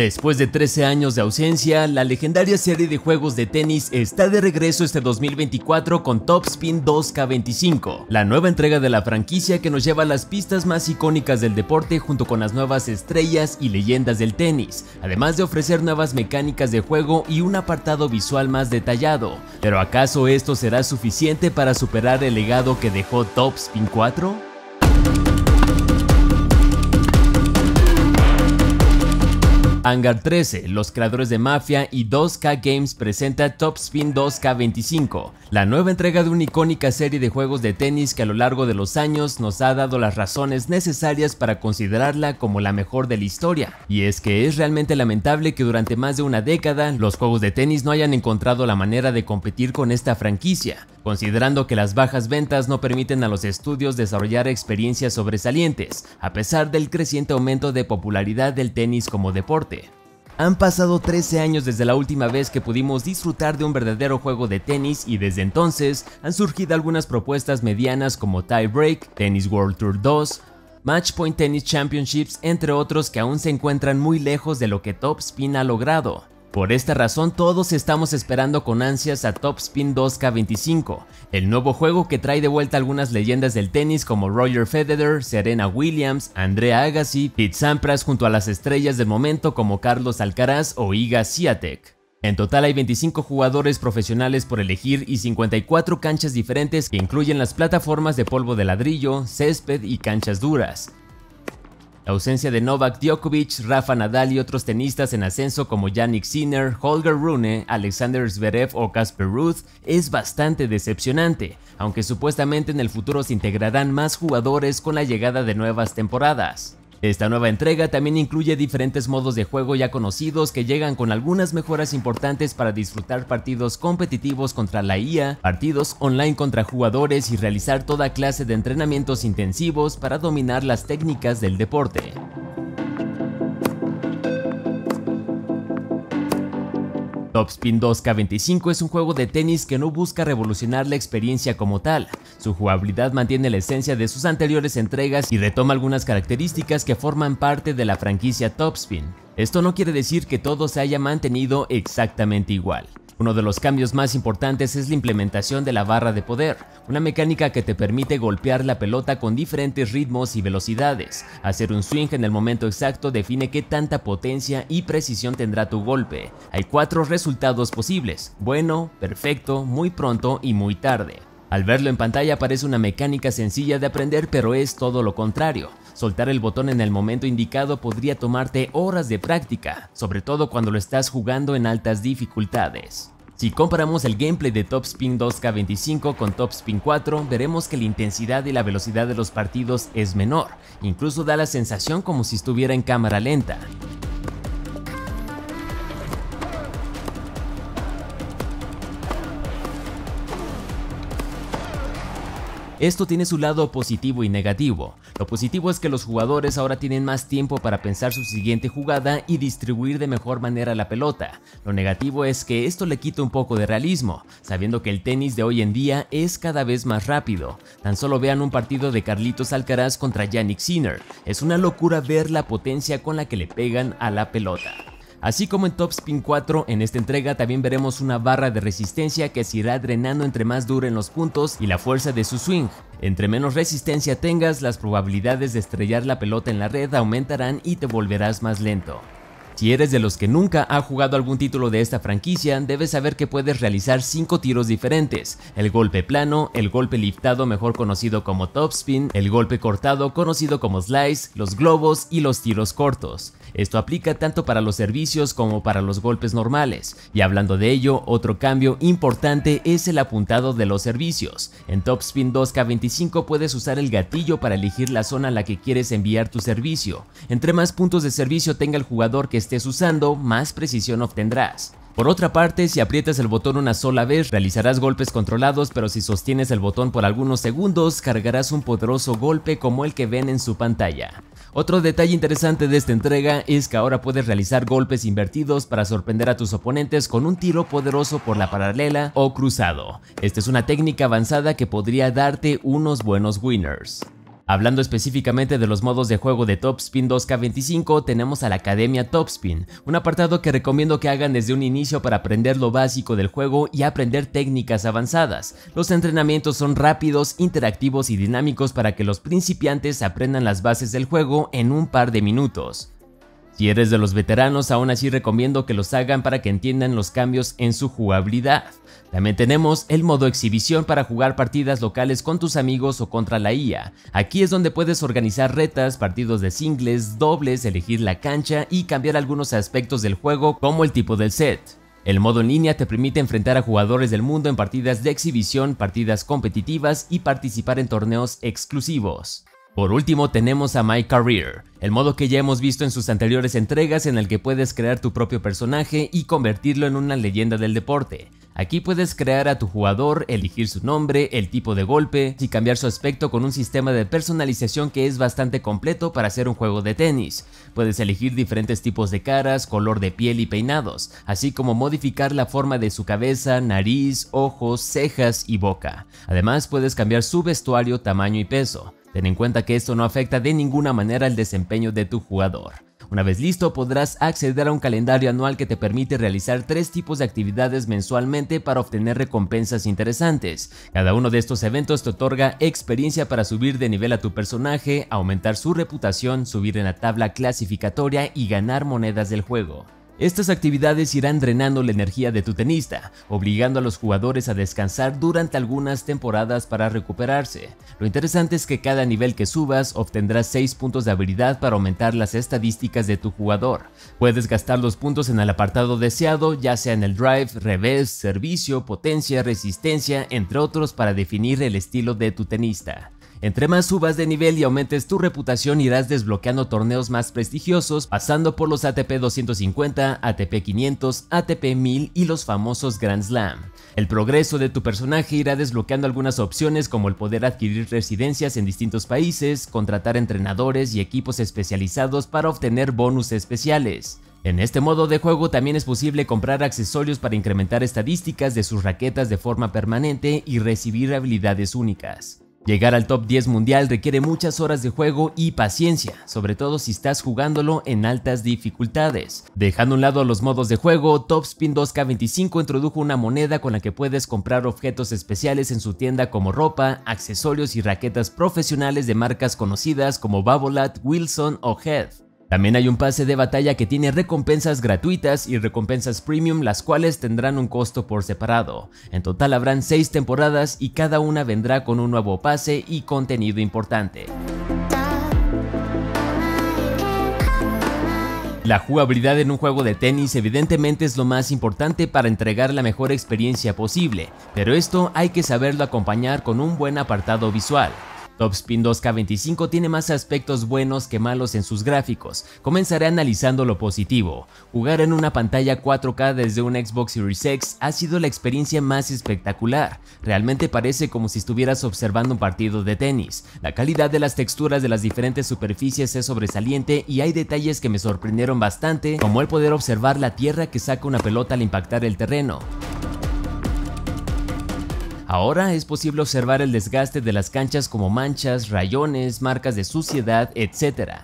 Después de 13 años de ausencia, la legendaria serie de juegos de tenis está de regreso este 2024 con Top Spin 2K25, la nueva entrega de la franquicia que nos lleva a las pistas más icónicas del deporte junto con las nuevas estrellas y leyendas del tenis, además de ofrecer nuevas mecánicas de juego y un apartado visual más detallado. ¿Pero acaso esto será suficiente para superar el legado que dejó Top Spin 4? Hangar 13, los creadores de Mafia y 2K Games presenta Top Spin 2K25, la nueva entrega de una icónica serie de juegos de tenis que a lo largo de los años nos ha dado las razones necesarias para considerarla como la mejor de la historia. Y es que es realmente lamentable que durante más de una década los juegos de tenis no hayan encontrado la manera de competir con esta franquicia, considerando que las bajas ventas no permiten a los estudios desarrollar experiencias sobresalientes, a pesar del creciente aumento de popularidad del tenis como deporte. Han pasado 13 años desde la última vez que pudimos disfrutar de un verdadero juego de tenis y desde entonces han surgido algunas propuestas medianas como Tie Break, Tennis World Tour 2, Match Point Tennis Championships, entre otros que aún se encuentran muy lejos de lo que Top Spin ha logrado. Por esta razón todos estamos esperando con ansias a Top Spin 2K25, el nuevo juego que trae de vuelta algunas leyendas del tenis como Roger Federer, Serena Williams, Andrea Agassi, Pete Sampras junto a las estrellas del momento como Carlos Alcaraz o Iga Swiatek. En total hay 25 jugadores profesionales por elegir y 54 canchas diferentes que incluyen las plataformas de polvo de ladrillo, césped y canchas duras. La ausencia de Novak Djokovic, Rafa Nadal y otros tenistas en ascenso como Jannik Sinner, Holger Rune, Alexander Zverev o Casper Ruud es bastante decepcionante, aunque supuestamente en el futuro se integrarán más jugadores con la llegada de nuevas temporadas. Esta nueva entrega también incluye diferentes modos de juego ya conocidos que llegan con algunas mejoras importantes para disfrutar partidos competitivos contra la IA, partidos online contra jugadores y realizar toda clase de entrenamientos intensivos para dominar las técnicas del deporte. Top Spin 2K25 es un juego de tenis que no busca revolucionar la experiencia como tal. Su jugabilidad mantiene la esencia de sus anteriores entregas y retoma algunas características que forman parte de la franquicia Top Spin. Esto no quiere decir que todo se haya mantenido exactamente igual. Uno de los cambios más importantes es la implementación de la barra de poder, una mecánica que te permite golpear la pelota con diferentes ritmos y velocidades. Hacer un swing en el momento exacto define qué tanta potencia y precisión tendrá tu golpe. Hay 4 resultados posibles: bueno, perfecto, muy pronto y muy tarde. Al verlo en pantalla parece una mecánica sencilla de aprender, pero es todo lo contrario. Soltar el botón en el momento indicado podría tomarte horas de práctica, sobre todo cuando lo estás jugando en altas dificultades. Si comparamos el gameplay de Top Spin 2K25 con Top Spin 4, veremos que la intensidad y la velocidad de los partidos es menor, incluso da la sensación como si estuviera en cámara lenta. Esto tiene su lado positivo y negativo. Lo positivo es que los jugadores ahora tienen más tiempo para pensar su siguiente jugada y distribuir de mejor manera la pelota. Lo negativo es que esto le quita un poco de realismo, sabiendo que el tenis de hoy en día es cada vez más rápido. Tan solo vean un partido de Carlitos Alcaraz contra Jannik Sinner. Es una locura ver la potencia con la que le pegan a la pelota. Así como en Top Spin 4, en esta entrega también veremos una barra de resistencia que se irá drenando entre más duren los puntos y la fuerza de su swing. Entre menos resistencia tengas, las probabilidades de estrellar la pelota en la red aumentarán y te volverás más lento. Si eres de los que nunca ha jugado algún título de esta franquicia, debes saber que puedes realizar 5 tiros diferentes: el golpe plano, el golpe liftado mejor conocido como top spin, el golpe cortado conocido como slice, los globos y los tiros cortos. Esto aplica tanto para los servicios como para los golpes normales. Y hablando de ello, otro cambio importante es el apuntado de los servicios. En Top Spin 2K25 puedes usar el gatillo para elegir la zona a la que quieres enviar tu servicio. Entre más puntos de servicio tenga el jugador que estés usando, más precisión obtendrás. Por otra parte, si aprietas el botón una sola vez, realizarás golpes controlados, pero si sostienes el botón por algunos segundos, cargarás un poderoso golpe como el que ven en su pantalla. Otro detalle interesante de esta entrega es que ahora puedes realizar golpes invertidos para sorprender a tus oponentes con un tiro poderoso por la paralela o cruzado. Esta es una técnica avanzada que podría darte unos buenos winners. Hablando específicamente de los modos de juego de Top Spin 2K25, tenemos a la Academia Top Spin, un apartado que recomiendo que hagan desde un inicio para aprender lo básico del juego y aprender técnicas avanzadas. Los entrenamientos son rápidos, interactivos y dinámicos para que los principiantes aprendan las bases del juego en un par de minutos. Si eres de los veteranos, aún así recomiendo que los hagan para que entiendan los cambios en su jugabilidad. También tenemos el modo exhibición para jugar partidas locales con tus amigos o contra la IA. Aquí es donde puedes organizar retas, partidos de singles, dobles, elegir la cancha y cambiar algunos aspectos del juego como el tipo del set. El modo en línea te permite enfrentar a jugadores del mundo en partidas de exhibición, partidas competitivas y participar en torneos exclusivos. Por último tenemos a My Career, el modo que ya hemos visto en sus anteriores entregas en el que puedes crear tu propio personaje y convertirlo en una leyenda del deporte. Aquí puedes crear a tu jugador, elegir su nombre, el tipo de golpe y cambiar su aspecto con un sistema de personalización que es bastante completo para hacer un juego de tenis. Puedes elegir diferentes tipos de caras, color de piel y peinados, así como modificar la forma de su cabeza, nariz, ojos, cejas y boca. Además puedes cambiar su vestuario, tamaño y peso. Ten en cuenta que esto no afecta de ninguna manera el desempeño de tu jugador. Una vez listo, podrás acceder a un calendario anual que te permite realizar 3 tipos de actividades mensualmente para obtener recompensas interesantes. Cada uno de estos eventos te otorga experiencia para subir de nivel a tu personaje, aumentar su reputación, subir en la tabla clasificatoria y ganar monedas del juego. Estas actividades irán drenando la energía de tu tenista, obligando a los jugadores a descansar durante algunas temporadas para recuperarse. Lo interesante es que cada nivel que subas obtendrás 6 puntos de habilidad para aumentar las estadísticas de tu jugador. Puedes gastar los puntos en el apartado deseado, ya sea en el drive, revés, servicio, potencia, resistencia, entre otros para definir el estilo de tu tenista. Entre más subas de nivel y aumentes tu reputación, irás desbloqueando torneos más prestigiosos, pasando por los ATP 250, ATP 500, ATP 1000 y los famosos Grand Slam. El progreso de tu personaje irá desbloqueando algunas opciones como el poder adquirir residencias en distintos países, contratar entrenadores y equipos especializados para obtener bonus especiales. En este modo de juego también es posible comprar accesorios para incrementar estadísticas de sus raquetas de forma permanente y recibir habilidades únicas. Llegar al top 10 mundial requiere muchas horas de juego y paciencia, sobre todo si estás jugándolo en altas dificultades. Dejando a un lado los modos de juego, Top Spin 2K25 introdujo una moneda con la que puedes comprar objetos especiales en su tienda como ropa, accesorios y raquetas profesionales de marcas conocidas como Babolat, Wilson o Head. También hay un pase de batalla que tiene recompensas gratuitas y recompensas premium, las cuales tendrán un costo por separado. En total habrán 6 temporadas y cada una vendrá con un nuevo pase y contenido importante. La jugabilidad en un juego de tenis evidentemente es lo más importante para entregar la mejor experiencia posible, pero esto hay que saberlo acompañar con un buen apartado visual. Top Spin 2K25 tiene más aspectos buenos que malos en sus gráficos. Comenzaré analizando lo positivo. Jugar en una pantalla 4K desde un Xbox Series X ha sido la experiencia más espectacular. Realmente parece como si estuvieras observando un partido de tenis. La calidad de las texturas de las diferentes superficies es sobresaliente y hay detalles que me sorprendieron bastante, como el poder observar la tierra que saca una pelota al impactar el terreno. Ahora es posible observar el desgaste de las canchas como manchas, rayones, marcas de suciedad, etc.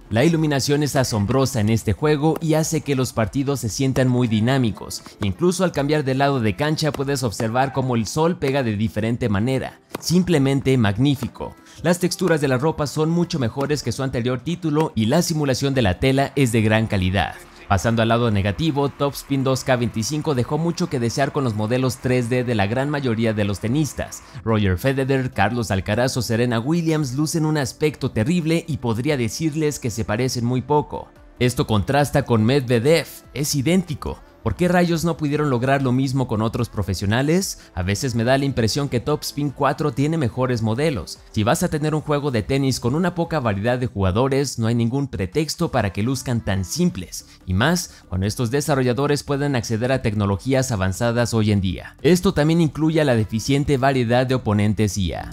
La iluminación es asombrosa en este juego y hace que los partidos se sientan muy dinámicos. Incluso al cambiar de lado de cancha puedes observar cómo el sol pega de diferente manera. Simplemente magnífico. Las texturas de la ropa son mucho mejores que su anterior título y la simulación de la tela es de gran calidad. Pasando al lado negativo, Top Spin 2K25 dejó mucho que desear con los modelos 3D de la gran mayoría de los tenistas. Roger Federer, Carlos Alcaraz o Serena Williams lucen un aspecto terrible y podría decirles que se parecen muy poco. Esto contrasta con Medvedev, es idéntico. ¿Por qué rayos no pudieron lograr lo mismo con otros profesionales? A veces me da la impresión que Top Spin 4 tiene mejores modelos. Si vas a tener un juego de tenis con una poca variedad de jugadores, no hay ningún pretexto para que luzcan tan simples, y más cuando estos desarrolladores pueden acceder a tecnologías avanzadas hoy en día. Esto también incluye a la deficiente variedad de oponentes IA.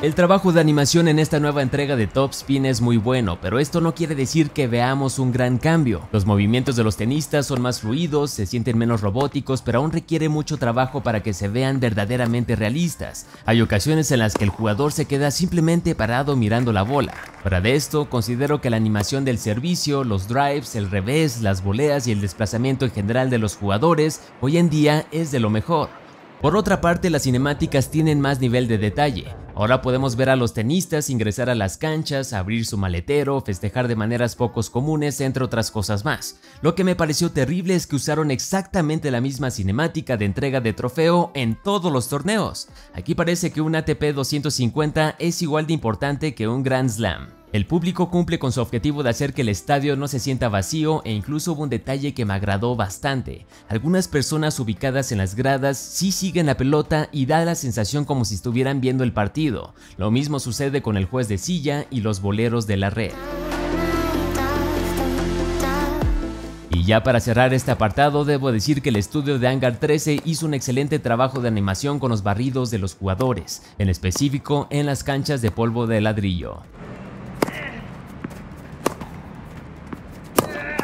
El trabajo de animación en esta nueva entrega de Top Spin es muy bueno, pero esto no quiere decir que veamos un gran cambio. Los movimientos de los tenistas son más fluidos, se sienten menos robóticos, pero aún requiere mucho trabajo para que se vean verdaderamente realistas. Hay ocasiones en las que el jugador se queda simplemente parado mirando la bola. Fuera de esto, considero que la animación del servicio, los drives, el revés, las voleas y el desplazamiento en general de los jugadores hoy en día es de lo mejor. Por otra parte, las cinemáticas tienen más nivel de detalle. Ahora podemos ver a los tenistas ingresar a las canchas, abrir su maletero, festejar de maneras pocos comunes, entre otras cosas más. Lo que me pareció terrible es que usaron exactamente la misma cinemática de entrega de trofeo en todos los torneos. Aquí parece que un ATP 250 es igual de importante que un Grand Slam. El público cumple con su objetivo de hacer que el estadio no se sienta vacío e incluso hubo un detalle que me agradó bastante. Algunas personas ubicadas en las gradas sí siguen la pelota y da la sensación como si estuvieran viendo el partido. Lo mismo sucede con el juez de silla y los boleros de la red. Y ya para cerrar este apartado, debo decir que el estudio de Hangar 13 hizo un excelente trabajo de animación con los barridos de los jugadores, en específico en las canchas de polvo de ladrillo.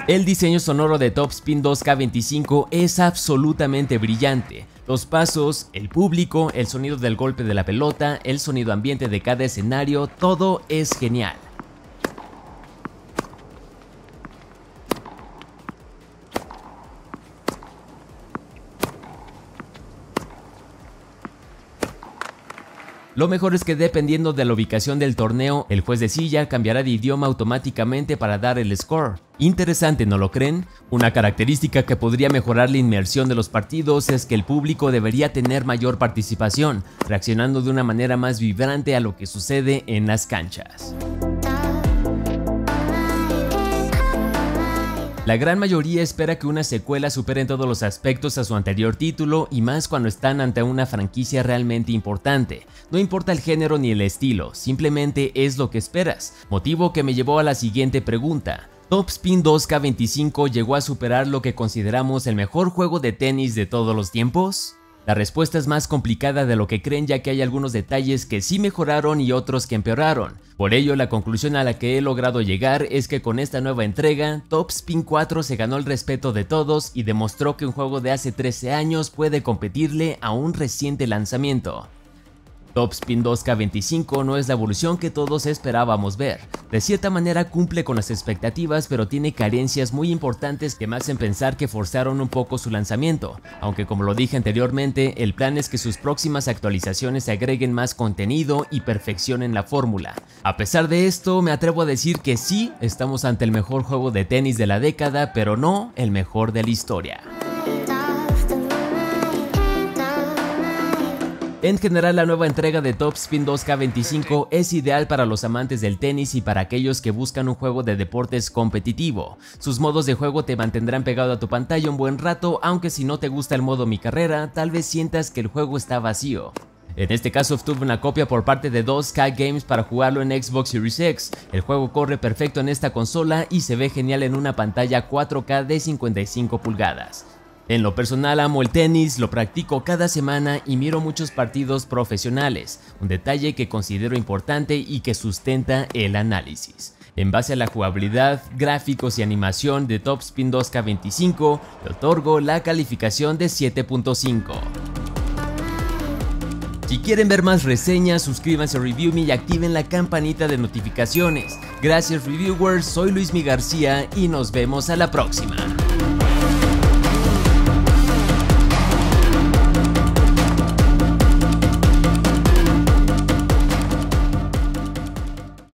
El diseño sonoro de Top Spin 2K25 es absolutamente brillante. Los pasos, el público, el sonido del golpe de la pelota, el sonido ambiente de cada escenario, todo es genial. Lo mejor es que dependiendo de la ubicación del torneo, el juez de silla cambiará de idioma automáticamente para dar el score. Interesante, ¿no lo creen? Una característica que podría mejorar la inmersión de los partidos es que el público debería tener mayor participación, reaccionando de una manera más vibrante a lo que sucede en las canchas. La gran mayoría espera que una secuela supere en todos los aspectos a su anterior título y más cuando están ante una franquicia realmente importante. No importa el género ni el estilo, simplemente es lo que esperas, motivo que me llevó a la siguiente pregunta. ¿Top Spin 2K25 llegó a superar lo que consideramos el mejor juego de tenis de todos los tiempos? La respuesta es más complicada de lo que creen, ya que hay algunos detalles que sí mejoraron y otros que empeoraron. Por ello, la conclusión a la que he logrado llegar es que con esta nueva entrega, Top Spin 4 se ganó el respeto de todos y demostró que un juego de hace 13 años puede competirle a un reciente lanzamiento. Top Spin 2K25 no es la evolución que todos esperábamos ver. De cierta manera cumple con las expectativas, pero tiene carencias muy importantes que me hacen pensar que forzaron un poco su lanzamiento, aunque como lo dije anteriormente, el plan es que sus próximas actualizaciones agreguen más contenido y perfeccionen la fórmula. A pesar de esto, me atrevo a decir que sí, estamos ante el mejor juego de tenis de la década, pero no el mejor de la historia. En general, la nueva entrega de Top Spin 2K25 es ideal para los amantes del tenis y para aquellos que buscan un juego de deportes competitivo. Sus modos de juego te mantendrán pegado a tu pantalla un buen rato, aunque si no te gusta el modo Mi Carrera, tal vez sientas que el juego está vacío. En este caso obtuve una copia por parte de 2K Games para jugarlo en Xbox Series X. El juego corre perfecto en esta consola y se ve genial en una pantalla 4K de 55 pulgadas. En lo personal amo el tenis, lo practico cada semana y miro muchos partidos profesionales, un detalle que considero importante y que sustenta el análisis. En base a la jugabilidad, gráficos y animación de Top Spin 2K25, le otorgo la calificación de 7.5. Si quieren ver más reseñas, suscríbanse a Review Me y activen la campanita de notificaciones. Gracias reviewers, soy Luismi García y nos vemos a la próxima.